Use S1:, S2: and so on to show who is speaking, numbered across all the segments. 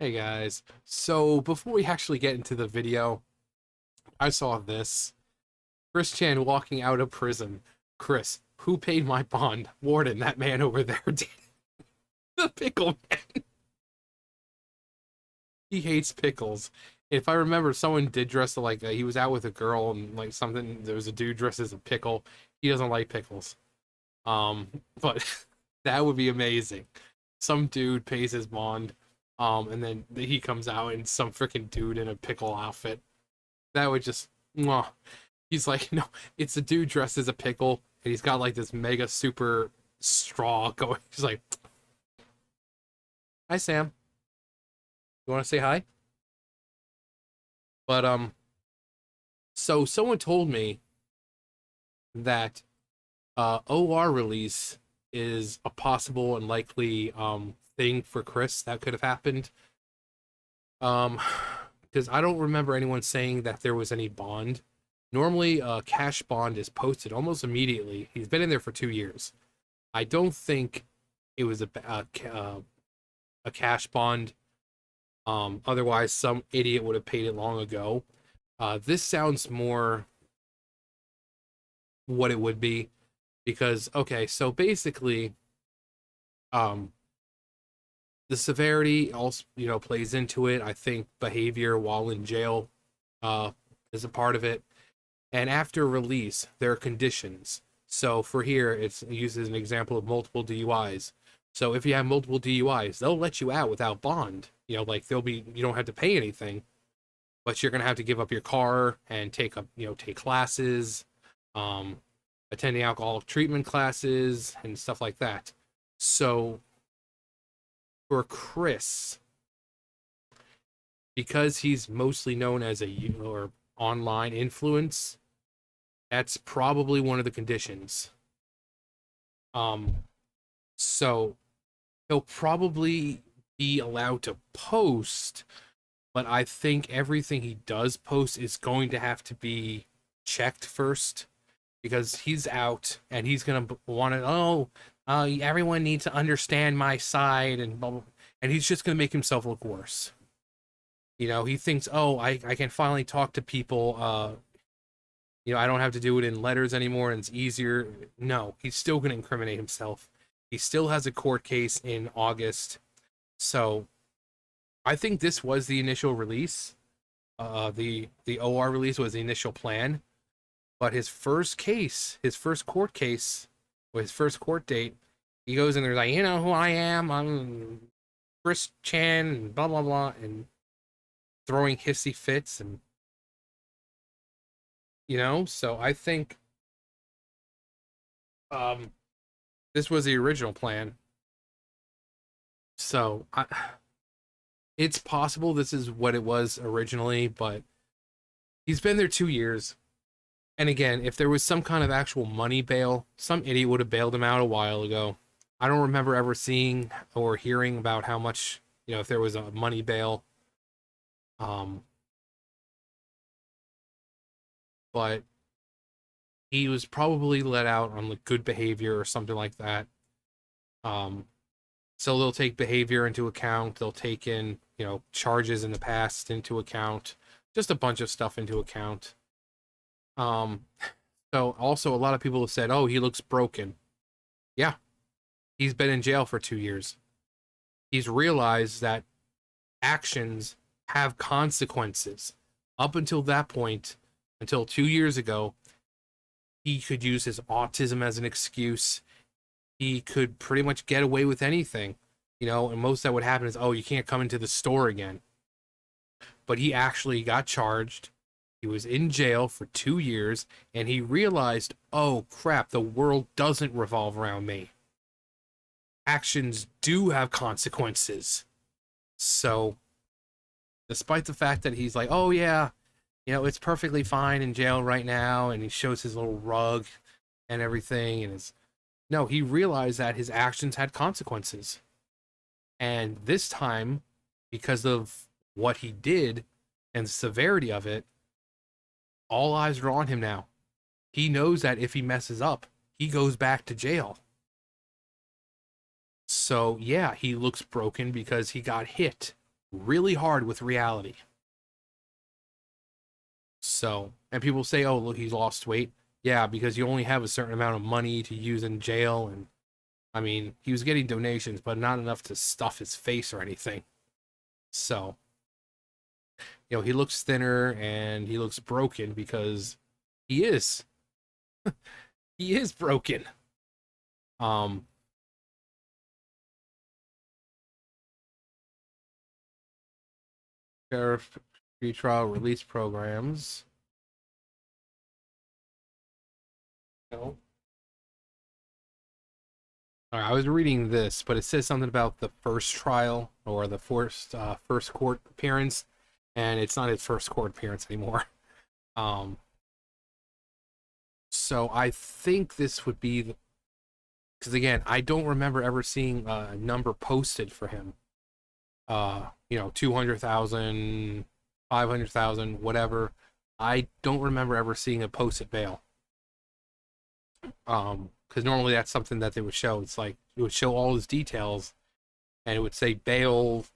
S1: Hey guys, so before we actually get into the video, I saw this. Chris Chan walking out of prison. Chris, who paid my bond? Warden, that man over there did. The pickle man. He hates pickles. If I remember, someone did dress like he was out with a girl and like something. There was a dude dressed as a pickle. He doesn't like pickles. But that would be amazing. Some dude pays his bond, and then he comes out and some freaking dude in a pickle outfit. That would just, mwah. He's like, no, it's a dude dressed as a pickle, and he's got like this mega super straw going. He's like, hi Sam, you want to say hi? But so someone told me that OR release is a possible and likely thing for Chris that could have happened. Um, because I don't remember anyone saying that there was any bond. Normally, a cash bond is posted almost immediately. He's been in there for 2 years. I don't think it was a cash bond. Otherwise, some idiot would have paid it long ago. This sounds more what it would be because okay, so basically, um, the severity also plays into it. I think behavior while in jail uh, is a part of it, and after release, there are conditions. So for here, it's used as an example of multiple DUIs. So if you have multiple DUIs, they'll let you out without bond. Like they'll be you don't have to pay anything, but you're gonna have to give up your car and take classes, um, attending alcoholic treatment classes and stuff like that. So for Chris, because he's mostly known as or online influence, that's probably one of the conditions. Um, so he'll probably be allowed to post, but I think everything he does post is going to have to be checked first because he's out and he's gonna want to. Everyone needs to understand my side and blah, blah, and he's just gonna make himself look worse. He thinks, oh, I can finally talk to people. I don't have to do it in letters anymore and it's easier. No, he's still going to incriminate himself. He still has a court case in August. So I think this was the initial release. The OR release was the initial plan. But his first case, his first court case, or his first court date, he goes in there like, you know who I am? I'm Chris Chan and blah, blah, blah. And throwing hissy fits and so I think um this was the original plan. So it's possible this is what it was originally, but he's been there 2 years. And again, if there was some kind of actual money bail, some idiot would have bailed him out a while ago. I don't remember ever seeing or hearing about how much, if there was a money bail. Um, but he was probably let out on like good behavior or something like that. Um, so they'll take behavior into account. They'll take in, charges in the past into account, just a bunch of stuff into account. Um, so also a lot of people have said, "Oh, he looks broken." Yeah, he's been in jail for 2 years. He's realized that actions have consequences. Up until that point, until 2 years ago, he could use his autism as an excuse. He could pretty much get away with anything, and most that would happen is, oh, you can't come into the store again. But he actually got charged. He was in jail for 2 years, and he realized, oh crap, the world doesn't revolve around me. Actions do have consequences. So, despite the fact that he's like, oh yeah, it's perfectly fine in jail right now, and he shows his little rug and everything, and it's no, he realized that his actions had consequences. And this time, because of what he did and the severity of it, all eyes are on him now. He knows that if he messes up, he goes back to jail. So, yeah, he looks broken because he got hit really hard with reality. So, and people say, oh, look, he's lost weight. Yeah, because you only have a certain amount of money to use in jail. And I mean, he was getting donations, but not enough to stuff his face or anything. So, he looks thinner and he looks broken because he is. He is broken. Um, Sheriff pretrial release programs. No. All right, I was reading this, but it says something about the first trial or the first court appearance, and it's not his first court appearance anymore. Um, so I think this would be because again, I don't remember ever seeing a number posted for him. 200,000, 500,000, whatever. I don't remember ever seeing a posted bail. Because normally that's something that they would show. It's like it would show all his details, and it would say bail,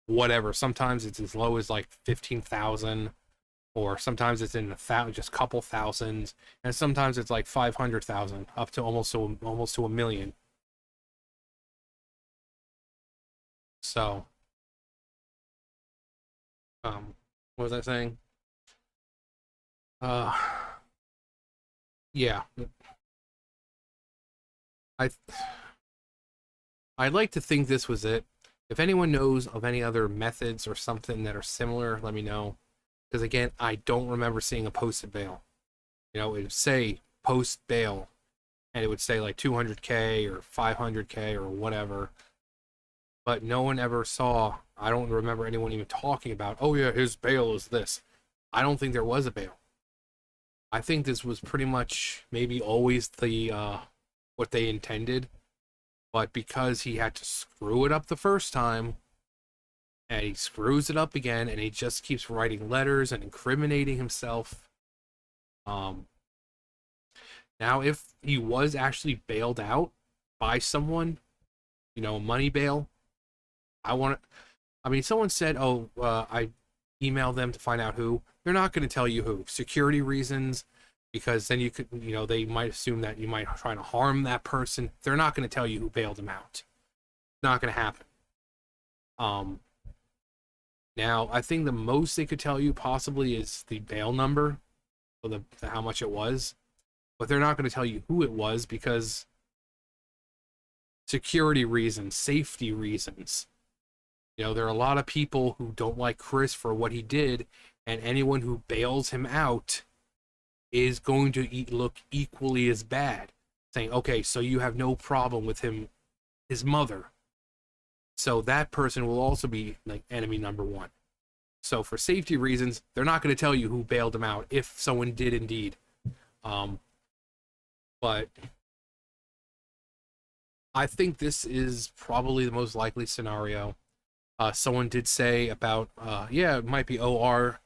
S1: whatever. Sometimes it's as low as like 15,000, or sometimes it's in just couple thousands, and sometimes it's like 500,000 up to almost to a million. So, what was I saying? Uh, yeah, I I'd like to think this was it. If anyone knows of any other methods or something that are similar, let me know. Because again, I don't remember seeing a posted bail. It would say post bail, and it would say like 200K or 500K or whatever. But no one ever saw. I don't remember anyone even talking about, oh yeah, his bail is this. I don't think there was a bail. I think this was pretty much maybe always the what they intended, but because he had to screw it up the first time, and he screws it up again, and he just keeps writing letters and incriminating himself. Um, Now, if he was actually bailed out by someone, money bail, I want to. I mean, someone said, "Oh, I emailed them to find out who." They're not going to tell you who. Security reasons, because then you could, they might assume that you might try to harm that person. They're not going to tell you who bailed him out. Not going to happen. Um, Now, I think the most they could tell you possibly is the bail number, or the how much it was, but they're not going to tell you who it was because security reasons, safety reasons. There are a lot of people who don't like Chris for what he did, and anyone who bails him out is going to look equally as bad. Saying, okay, so you have no problem with his mother. So that person will also be like enemy number one. So for safety reasons, they're not going to tell you who bailed him out if someone did indeed. But I think this is probably the most likely scenario. Someone did say about, yeah, it might be OR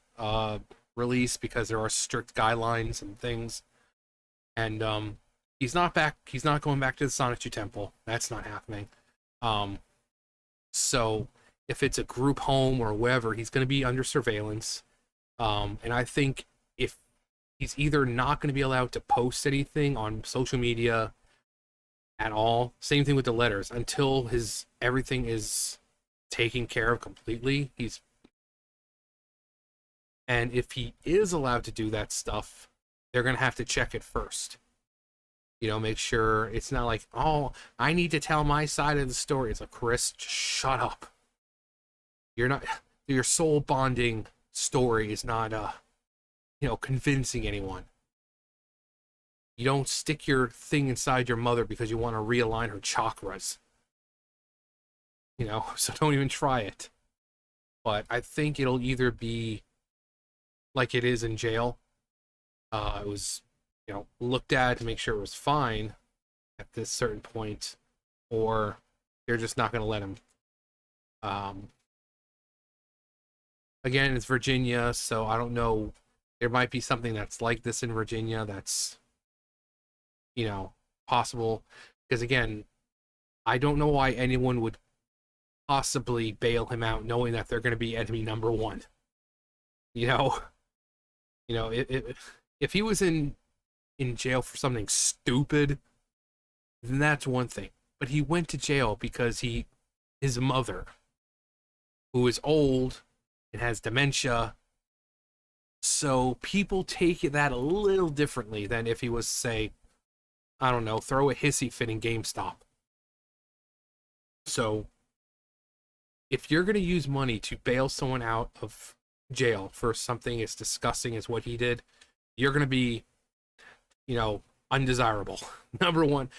S1: release because there are strict guidelines and things. And he's not back. He's not going back to the Sonichu Temple. That's not happening. So if it's a group home or wherever, he's going to be under surveillance. And I think if he's either not going to be allowed to post anything on social media at all, same thing with the letters, until everything is taken care of completely. And if he is allowed to do that stuff, they're going to have to check it first. Make sure it's not like, oh, I need to tell my side of the story. It's like, Chris, just shut up. Your soul bonding story is not, convincing anyone. You don't stick your thing inside your mother because you want to realign her chakras. So don't even try it. But I think it'll either be like it is in jail. It was, looked at to make sure it was fine at this certain point, or they're just not going to let him. Again, it's Virginia, so I don't know. There might be something that's like this in Virginia that's, possible. Because again, I don't know why anyone would possibly bail him out knowing that they're going to be enemy number one. You know, if he was in jail for something stupid, then that's one thing. But he went to jail because his mother, who is old and has dementia, so people take that a little differently than if he was, say, I don't know, throw a hissy fit in GameStop. So if you're going to use money to bail someone out of jail for something as disgusting as what he did, you're going to be, undesirable. Number one,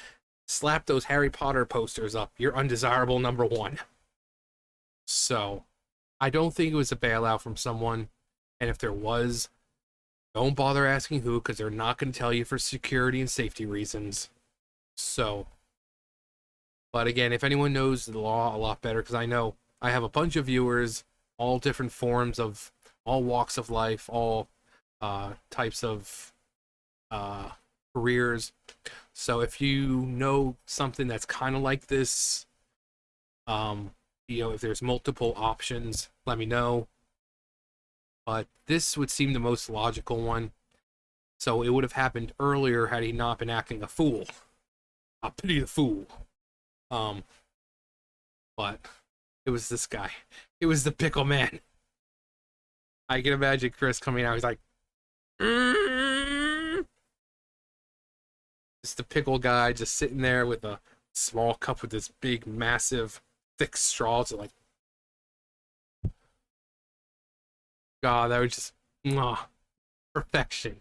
S1: slap those Harry Potter posters up. You're undesirable number one. So I don't think it was a bailout from someone. And if there was, don't bother asking who, because they're not going to tell you for security and safety reasons. So, but again, if anyone knows the law a lot better, because I know I have a bunch of viewers, all different forms of, all walks of life, all types of careers. So if you know something that's kind of like this, if there's multiple options, let me know. But this would seem the most logical one. So it would have happened earlier had he not been acting a fool. A pity the fool. But it was this guy. It was the pickle man. I can imagine Chris coming out. He's like, Just the pickle guy just sitting there with a small cup with this big, massive, thick straw. So like, God, that was just perfection.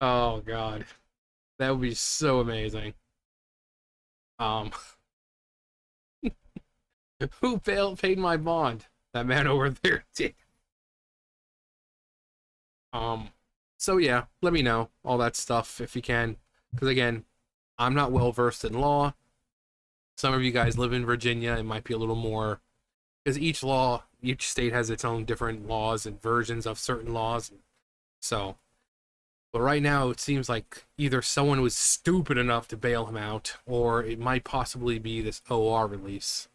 S1: Oh God, that would be so amazing. Um, who paid my bond? That man over there did. So yeah, let me know all that stuff if you can, because again, I'm not well versed in law. Some of you guys live in Virginia. It might be a little more, because each state has its own different laws and versions of certain laws. So, but right now it seems like either someone was stupid enough to bail him out, or it might possibly be this OR release.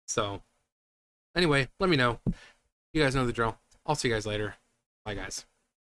S1: So, anyway, let me know. You guys know the drill. I'll see you guys later. Bye, guys.